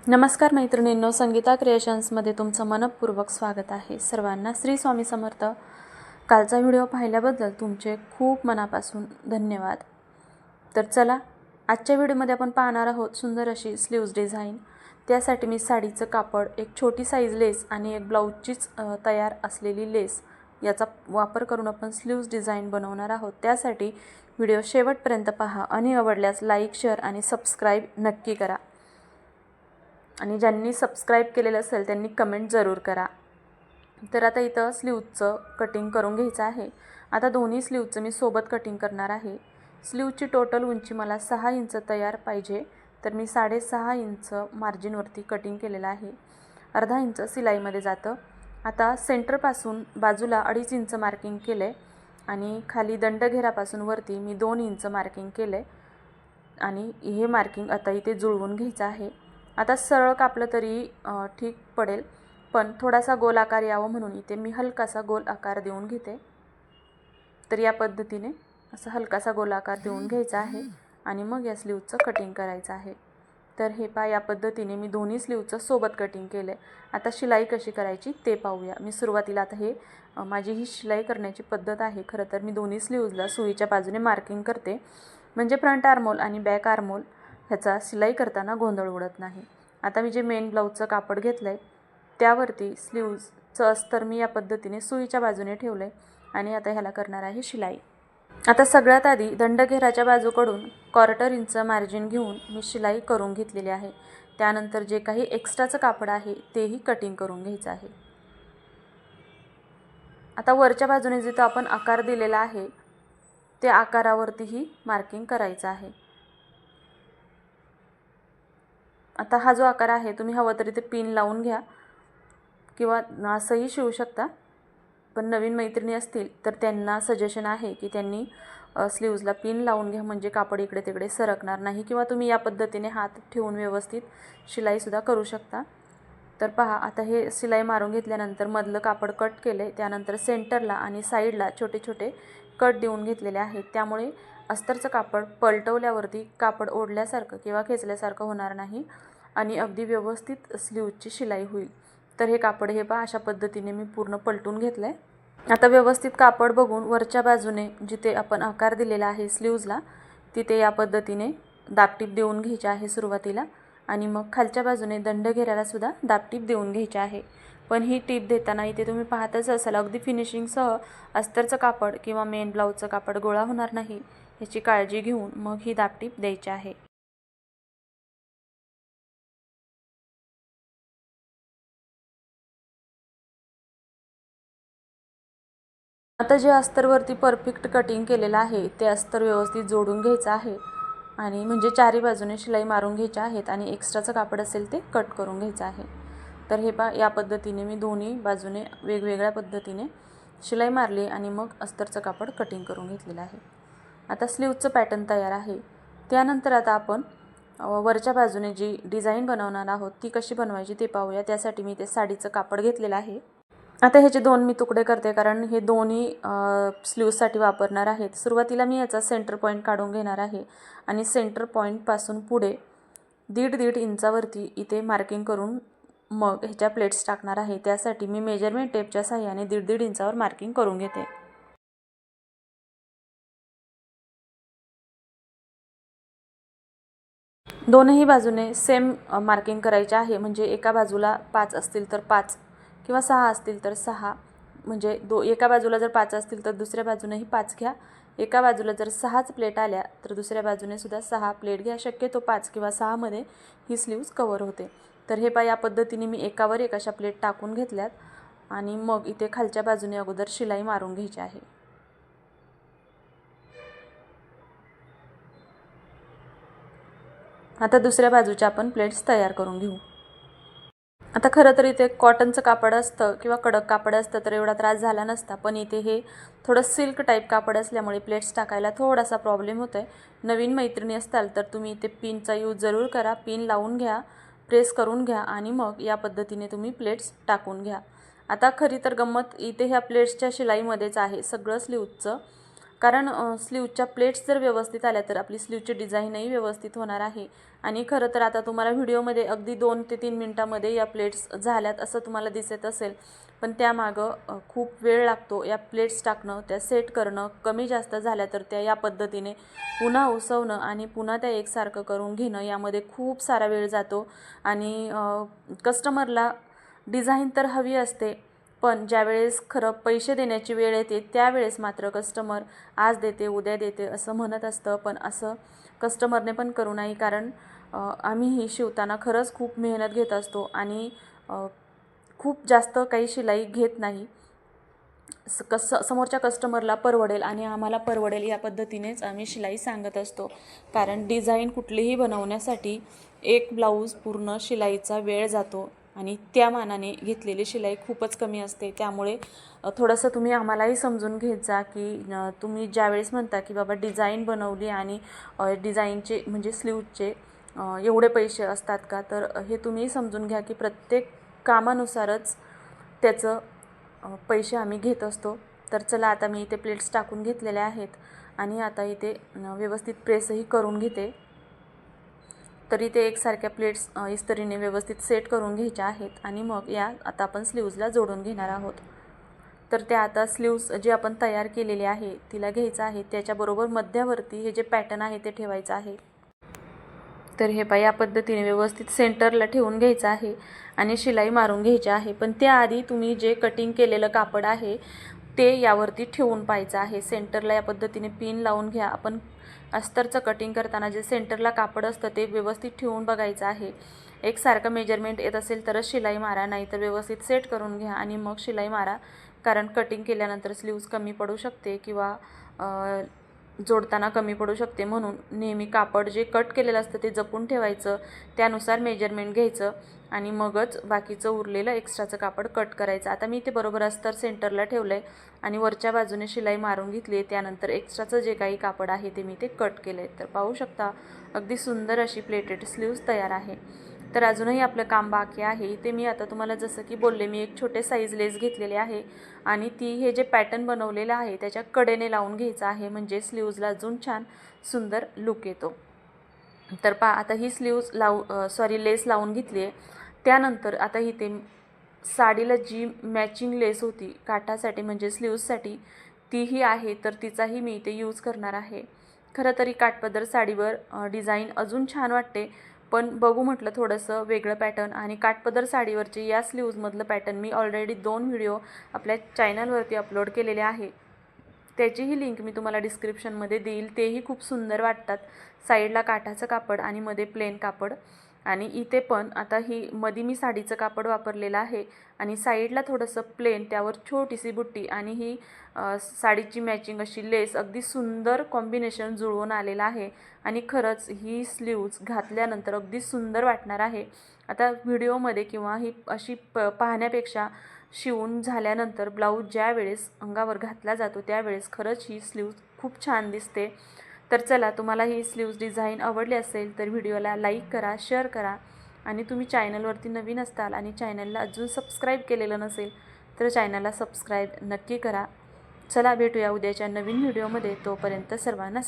नमस्कार मैत्रिणींनो, संगीता क्रिएशन्समध्ये तुमचं मनपूर्वक स्वागत आहे. सर्वांना श्री स्वामी समर्थ. कालचा व्हिडिओ पाहिल्याबद्दल तुमचे खूप मनापासून धन्यवाद. तर चला, आजच्या व्हिडिओमध्ये आपण पाहणार आहोत सुंदर अशी स्लीव्ज डिझाईन. त्यासाठी मी साडीचं कापड, एक छोटी साईज लेस आणि एक ब्लाऊजचीच तयार असलेली लेस याचा वापर करून आपण स्लीव्ज डिझाईन बनवणार आहोत. त्यासाठी व्हिडिओ शेवटपर्यंत पहा आणि आवडल्यास लाईक, शेअर आणि सबस्क्राईब नक्की करा. आणि ज्यांनी सबस्क्राईब केलेलं असेल त्यांनी कमेंट जरूर करा. तर आता इथं स्लीवचं कटिंग करून घ्यायचं आहे. आता दोन्ही स्लीवचं मी सोबत कटिंग करणार आहे. स्लीवची टोटल उंची मला 6 इंच तयार पाहिजे, तर मी 6.5 इंच मार्जिनवरती कटिंग केलेलं आहे. अर्धा इंच सिलाईमध्ये जातं. आता सेंटरपासून बाजूला 2.5 इंच मार्किंग केलं आहे आणि खाली दंडघेरापासून वरती मी 2 इंच मार्किंग केलं आहे आणि हे मार्किंग आता इथे जुळवून घ्यायचं आहे. आता सरळ कापलं तरी ठीक पडेल, पण थोडासा गोल आकार यावं म्हणून इथे मी हलकासा गोल आकार देऊन घेते. तर या पद्धतीने असं हलकासा गोल आकार देऊन घ्यायचा आहे आणि मग या स्लीवचं कटिंग करायचं आहे. तर हे या पद्धतीने मी दोन्ही स्लीवचं सोबत कटिंग केलं आहे. आता शिलाई कशी करायची ते पाहूया. मी सुरुवातीला आता माझी ही शिलाई करण्याची पद्धत आहे. खरं तर मी दोन्ही स्लीव्जला सुईच्या बाजूने मार्किंग करते, म्हणजे फ्रंट आर्महोल आणि बॅक आर्महोल ह्याचा शिलाई करताना गोंधळ उडत नाही. आता मी जे मेन ब्लाऊजचं कापड घेतलं आहे त्यावरती स्लीव्जचं अस्तर मी या पद्धतीने सुईच्या बाजूने ठेवलं आहे आणि आता ह्याला करणार आहे शिलाई. आता सगळ्यात आधी दंडघेराच्या बाजूकडून 1/4 इंच मार्जिन घेऊन मी शिलाई करून घेतलेली आहे. त्यानंतर जे काही एक्स्ट्राचं कापड आहे तेही कटिंग करून घ्यायचं आहे. आता वरच्या बाजूने जिथं आपण आकार दिलेला आहे त्या आकारावरतीही मार्किंग करायचं आहे. आता हा जो आकार आहे तुम्ही हवं तरी ते पिन लावून घ्या किंवा असंही शिवू शकता, पण नवीन मैत्रिणी असतील तर त्यांना सजेशन आहे की त्यांनी स्लीव्जला पिन लावून घ्या, म्हणजे कापड इकडे तिकडे सरकणार नाही. किंवा तुम्ही या पद्धतीने हात ठेवून व्यवस्थित शिलाईसुद्धा करू शकता. तर पहा, आता हे शिलाई मारून घेतल्यानंतर मधलं कापड कट केलं आहे. त्यानंतर सेंटरला आणि साईडला छोटे छोटे कट देऊन घेतलेले आहेत. त्यामुळे अस्तरचं कापड पलटवल्यावरती कापड ओढल्यासारखं किंवा खेचल्यासारखं होणार नाही आणि अगदी व्यवस्थित स्लीवची शिलाई होईल. तर हे कापड अशा पद्धतीने मी पूर्ण पलटून घेतलं आहे. आता व्यवस्थित कापड बघून वरच्या बाजूने जिथे आपण आकार दिलेला आहे स्लीव्जला तिथे या पद्धतीने दाबटीप देऊन घ्यायची आहे सुरुवातीला, आणि मग खालच्या बाजूने दंडघेऱ्याला सुद्धा दाबटीप देऊन घ्यायची आहे. पण ही टीप देताना इथे तुम्ही पाहतच असाल अगदी फिनिशिंगसह अस्तरचं कापड किंवा मेन ब्लाऊजचं कापड गोळा होणार नाही याची काळजी घेऊन मग ही दाबटीप द्यायची आहे. आता जे अस्तरवरती परफेक्ट कटिंग केलेलं आहे ते अस्तर व्यवस्थित जोडून घ्यायचं आहे आणि म्हणजे चारी बाजूने शिलाई मारून घ्यायच्या आहेत आणि एक्स्ट्राचं कापड असेल ते कट करून घ्यायचं आहे. तर या पद्धतीने मी दोन्ही बाजूने वेगवेगळ्या पद्धतीने शिलाई मारली आणि मग अस्तरचं कापड कटिंग करून घेतलेलं आहे. आता स्लीवचं पॅटर्न तयार आहे. त्यानंतर आता आपण वरच्या बाजूने जी डिझाईन बनवणार आहोत ती कशी बनवायची ते पाहूया. त्यासाठी मी ते साडीचं कापड घेतलेलं आहे. आता ह्याचे 2 मी तुकडे करते, कारण हे दोन्ही स्लीव्जसाठी वापरणार आहेत. सुरुवातीला मी याचा सेंटर पॉईंट काढून घेणार आहे आणि सेंटर पॉईंटपासून पुढे 1.5 इंचावरती इथे मार्किंग करून मग ह्याच्या प्लेट्स टाकणार आहे. त्यासाठी मी मेजरमेंट टेपच्या साहाय्याने 1.5 इंचावर मार्किंग करून घेते. दोनही बाजूने सेम मार्किंग करायचे आहे, म्हणजे एका बाजूला 5 असतील तर 5 किंवा 6 असतील तर 6, म्हणजे एका बाजूला जर 5 असतील तर दुसऱ्या बाजूनेही 5 घ्या. एका बाजूला जर 6च प्लेट आल्या तर दुसऱ्या बाजूने सुद्धा 6 प्लेट घ्या. शक्यतो 5 किंवा 6मध्ये ही स्लीव्ज कवर होते. तर या पद्धतीने मी एकावर एक अशा प्लेट टाकून घेतल्यात आणि मग इथे खालच्या बाजूने अगोदर शिलाई मारून घ्यायची आहे. आता दुसऱ्या बाजूच्या आपण प्लेट्स तयार करून घेऊ. आता खरं तर इथे कॉटनचं कापड असतं किंवा कडक कापड असतं तर एवढा त्रास झाला नसता, पण इथे हे थोडं सिल्क टाईप कापड असल्यामुळे प्लेट्स टाकायला थोडासा प्रॉब्लेम होतो आहे. नवीन मैत्रिणी असताल तर तुम्ही इथे पिनचा यूज जरूर करा. पिन लावून घ्या, प्रेस करून घ्या आणि मग या पद्धतीने तुम्ही प्लेट्स टाकून घ्या. आता खरी तर गंमत इथे ह्या प्लेट्सच्या शिलाईमध्येच आहे. सगळं स्लीवचं कारण स्लीवच्या प्लेट्स जर व्यवस्थित आल्या तर आपली स्लीवची डिझाईनही व्यवस्थित होणार आहे. आणि खरं तर आता तुम्हाला व्हिडिओमध्ये अगदी 2 ते 3 मिनटामध्ये या प्लेट्स झाल्यात असं तुम्हाला दिसत असेल, पण त्यामागं खूप वेळ लागतो या प्लेट्स टाकणं, त्या सेट करणं. कमी जास्त झाल्या तर त्या या पद्धतीने पुन्हा उसवणं आणि पुन्हा त्या एकसारखं करून घेणं, यामध्ये खूप सारा वेळ जातो. आणि कस्टमरला डिझाईन तर हवी असते, पण ज्यावेळेस खरं पैसे देण्याची वेळ येते त्यावेळेस मात्र कस्टमर आज देते उद्या देते असं म्हणत असतं. पण असं कस्टमरने पण करू नये, कारण आम्हीही शिवताना खरंच खूप मेहनत घेत असतो आणि खूप जास्त काही शिलाई घेत नाही. समोरच्या कस्टमरला परवडेल आणि आम्हाला परवडेल या पद्धतीनेच आम्ही शिलाई सांगत असतो. कारण डिझाईन कुठलीही बनवण्यासाठी एक ब्लाऊज पूर्ण शिलाईचा वेळ जातो आणि त्या मानाने घेतलेली शिलाई खूपच कमी असते. त्यामुळे थोडंसं तुम्ही आम्हालाही समजून घेत जा, की तुम्ही ज्यावेळेस म्हणता की बाबा डिझाईन बनवली आणि डिझाईनचे म्हणजे स्लीवचे एवढे पैसे असतात का, तर हे तुम्ही समजून घ्या की प्रत्येक कामानुसारच त्याचं पैसे आम्ही घेत असतो. तर चला, आता मी इथे प्लेट्स टाकून घेतलेल्या आहेत आणि आता इथे व्यवस्थित प्रेसही करून घेते. तर इथे एकसारख्या प्लेट्स इस्त्रीने व्यवस्थित सेट करून घ्यायच्या आहेत आणि मग या आता आपण स्लीव्जला जोडून घेणार आहोत. तर त्या आता स्लीव्ज जे आपण तयार केलेले आहे तिला घ्यायचं आहे, त्याच्याबरोबर मध्यावरती हे जे पॅटर्न आहे ते ठेवायचं आहे. तर हे या पद्धतीने व्यवस्थित सेंटरला ठेवून घ्यायचं आहे आणि शिलाई मारून घ्यायची आहे. पण त्याआधी तुम्ही जे कटिंग केलेलं कापड आहे ते यावरती ठेवून पाहायचं आहे. सेंटरला या पद्धतीने पिन लावून घ्या. आपण अस्तरचं कटिंग करताना जे सेंटरला कापड असतं ते व्यवस्थित ठेवून बघायचं आहे. एकसारखं मेजरमेंट येत असेल तरच शिलाई मारा, नाही तर व्यवस्थित सेट करून घ्या आणि मग शिलाई मारा. कारण कटिंग केल्यानंतर स्लीव्ज कमी पडू शकते किंवा जोडताना कमी पडू शकते. म्हणून नेहमी कापड जे कट केलेलं असतं ते जपून ठेवायचं, त्यानुसार मेजरमेंट घ्यायचं आणि मगच बाकीचं उरलेलं एक्स्ट्राचं कापड कट करायचं. आता मी इथे बरोबर अस्तर सेंटरला ठेवलं आहे आणि वरच्या बाजूने शिलाई मारून घेतली आहे. त्यानंतर एक्स्ट्राचं जे काही कापड आहे ते मी ते कट केलं आहे. तर पाहू शकता अगदी सुंदर अशी प्लेटेड स्लीव्ज तयार आहे. तर अजूनही आपलं काम बाकी आहे. ते मी आता तुम्हाला जसं की बोलले, मी एक छोटे साईज लेस घेतलेले आहे आणि ती हे जे पॅटर्न बनवलेलं आहे त्याच्या कडेने लावून घ्यायचं आहे, म्हणजे स्लीव्जला अजून छान सुंदर लुक येतो. तर आता ही स्लीव्ज लेस लावून घेतली आहे. त्यानंतर आता इथे साडीला जी मॅचिंग लेस होती काठासाठी म्हणजे स्लीव्जसाठी तीही आहे, तर तिचाही मी इथे यूज करणार आहे. खरं तरी काठपदर साडीवर डिझाईन अजून छान वाटते, पण बघू म्हटलं थोडंसं वेगळं पॅटर्न. आणि काठपदर साडीवरचे या स्लीव्जमधलं पॅटर्न मी ऑलरेडी 2 व्हिडिओ आपल्या चॅनलवरती अपलोड केलेले आहे. त्याचीही लिंक मी तुम्हाला डिस्क्रिप्शनमध्ये देईल. तेही खूप सुंदर वाटतात. साईडला काठाचं कापड आणि मध्ये प्लेन कापड. आणि इथे पण आता ही मध्ये मी साडीचं कापड वापरलेलं आहे आणि साईडला थोडंसं प्लेन, त्यावर छोटीशी बुट्टी आणि ही साडीची मॅचिंग अशी लेस. अगदी सुंदर कॉम्बिनेशन जुळवून आलेलं आहे आणि खरंच ही स्लीव्ज घातल्यानंतर अगदी सुंदर वाटणार आहे. आता व्हिडिओमध्ये किंवा ही अशी पाहण्यापेक्षा शिवून झाल्यानंतर ब्लाऊज ज्या वेळेस अंगावर घातला जातो त्यावेळेस खरंच ही स्लीव्ज खूप छान दिसते. तर चला, तुम्हाला ही स्लीव्ज डिझाईन आवडली असेल तर व्हिडिओला लाईक करा, शेअर करा आणि तुम्ही चॅनलवरती नवीन असताल आणि चॅनलला अजून सबस्क्राईब केलेलं नसेल तर चॅनलला सबस्क्राईब नक्की करा. चला, भेटूया उद्याच्या नवीन व्हिडिओमध्ये. तोपर्यंत सर्वांना